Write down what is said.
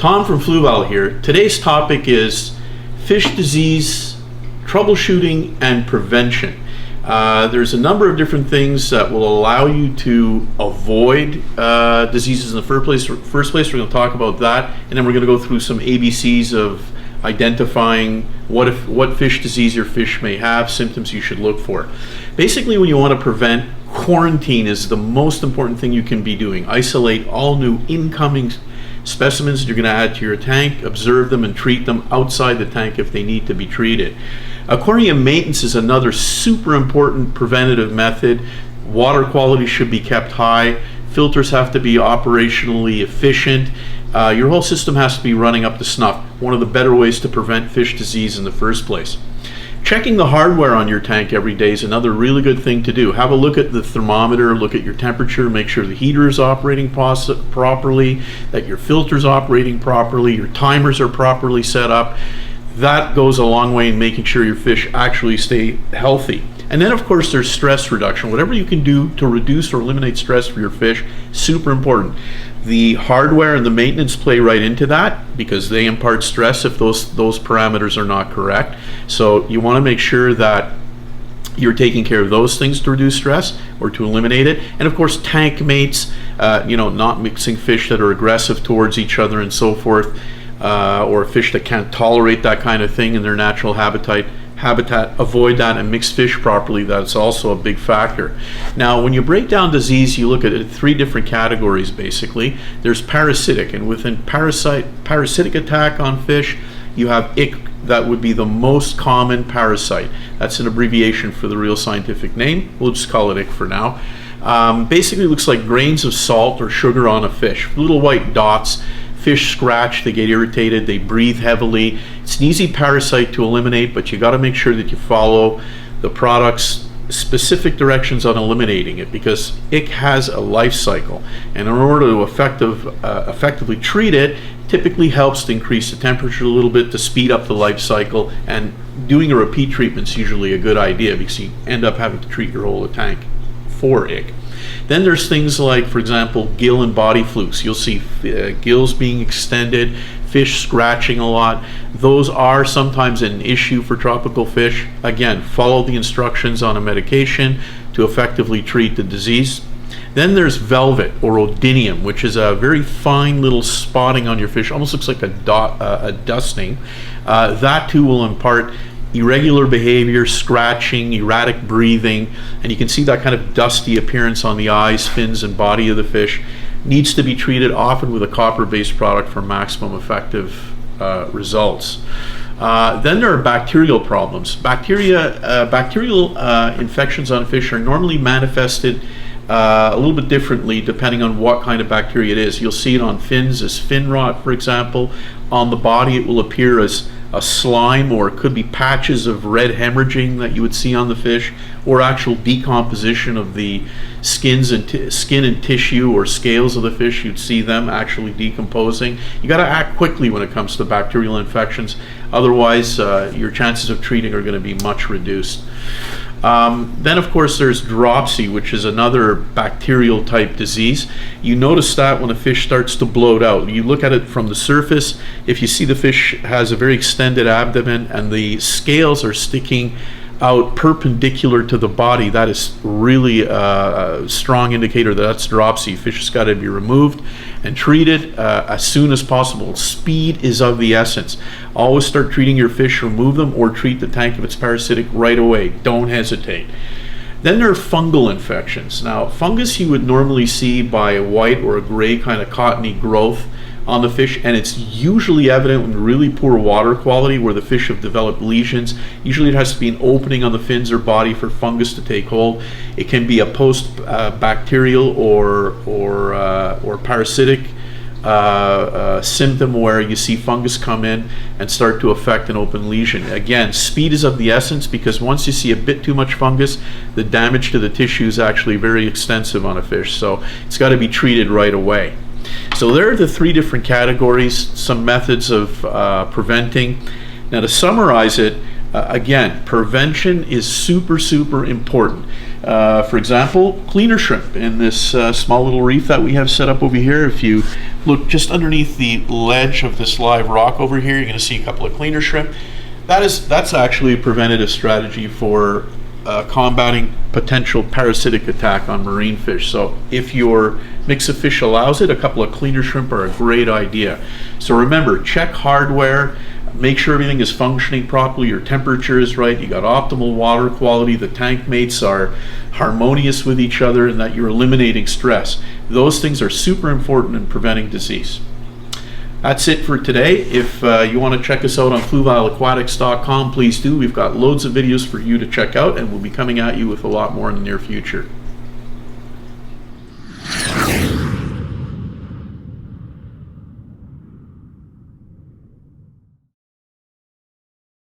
Tom from Fluval here. Today's topic is fish disease, troubleshooting, and prevention. There's a number of different things that will allow you to avoid diseases in the first place. We're going to talk about that, and then we're going to go through some ABCs of identifying what fish disease your fish may have, symptoms you should look for. Basically, when you want to prevent, quarantine is the most important thing you can be doing. Isolate all new incoming specimens you're going to add to your tank, observe them and treat them outside the tank if they need to be treated. Aquarium maintenance is another super important preventative method. Water quality should be kept high. Filters have to be operationally efficient. Your whole system has to be running up to snuff. One of the better ways to prevent fish disease in the first place. Checking the hardware on your tank every day is another really good thing to do. Have a look at the thermometer, look at your temperature, make sure the heater is operating properly, that your filter's operating properly, your timers are properly set up. That goes a long way in making sure your fish actually stay healthy. And then of course there's stress reduction. Whatever you can do to reduce or eliminate stress for your fish, super important. The hardware and the maintenance play right into that because they impart stress if those parameters are not correct. So you want to make sure that you're taking care of those things to reduce stress or to eliminate it. And of course tank mates, not mixing fish that are aggressive towards each other and so forth, or fish that can't tolerate that kind of thing in their natural habitat, avoid that and mix fish properly. That's also a big factor. Now when you break down disease, you look at it three different categories basically. There's parasitic, and within parasitic attack on fish you have ick. That would be the most common parasite. That's an abbreviation for the real scientific name. We'll just call it ick for now. Basically looks like grains of salt or sugar on a fish, little white dots. Fish scratch, they get irritated, they breathe heavily. It's an easy parasite to eliminate, but you got to make sure that you follow the product's specific directions on eliminating it because ick has a life cycle, and in order to effectively treat it, typically helps to increase the temperature a little bit to speed up the life cycle, and doing a repeat treatment is usually a good idea because you end up having to treat your whole tank for ick. Then there's things like, for example, gill and body flukes. You'll see gills being extended, fish scratching a lot. Those are sometimes an issue for tropical fish. Again, follow the instructions on a medication to effectively treat the disease. Then there's velvet or odynium, which is a very fine little spotting on your fish, almost looks like a dusting. That too will impart irregular behavior, scratching, erratic breathing, and you can see that kind of dusty appearance on the eyes, fins, and body of the fish. Needs to be treated often with a copper-based product for maximum effective results. Then there are bacterial problems. Bacterial infections on fish are normally manifested a little bit differently depending on what kind of bacteria it is. You'll see it on fins as fin rot, for example. On the body it will appear as a slime, or it could be patches of red hemorrhaging that you would see on the fish, or actual decomposition of the skin and tissue or scales of the fish. You'd see them actually decomposing. You got to act quickly when it comes to bacterial infections, otherwise your chances of treating are going to be much reduced. Then of course there's dropsy, which is another bacterial type disease. You notice that when a fish starts to bloat out. You look at it from the surface. If you see the fish has a very extended abdomen and the scales are sticking out perpendicular to the body, that is really a strong indicator that that's dropsy. Fish has got to be removed and treated as soon as possible. Speed is of the essence. Always start treating your fish, remove them, or treat the tank if it's parasitic right away. Don't hesitate. Then there are fungal infections. Now, fungus you would normally see by a white or a gray kind of cottony growth on the fish, and it's usually evident in really poor water quality where the fish have developed lesions. Usually it has to be an opening on the fins or body for fungus to take hold. It can be a post-bacterial or parasitic symptom where you see fungus come in and start to affect an open lesion. Again, speed is of the essence because once you see a bit too much fungus, the damage to the tissue is actually very extensive on a fish, so it's got to be treated right away. So there are the three different categories, some methods of preventing. Now to summarize it, Again, prevention is super, super important. For example, cleaner shrimp in this small little reef that we have set up over here. If you look just underneath the ledge of this live rock over here, you're going to see a couple of cleaner shrimp. That's actually a preventative strategy for combating potential parasitic attack on marine fish. So if your mix of fish allows it, a couple of cleaner shrimp are a great idea. So remember, check hardware, make sure everything is functioning properly, your temperature is right, you got optimal water quality, the tank mates are harmonious with each other, and that you're eliminating stress. Those things are super important in preventing disease. That's it for today. If you want to check us out on FluvalAquatics.com, please do. We've got loads of videos for you to check out, and we'll be coming at you with a lot more in the near future.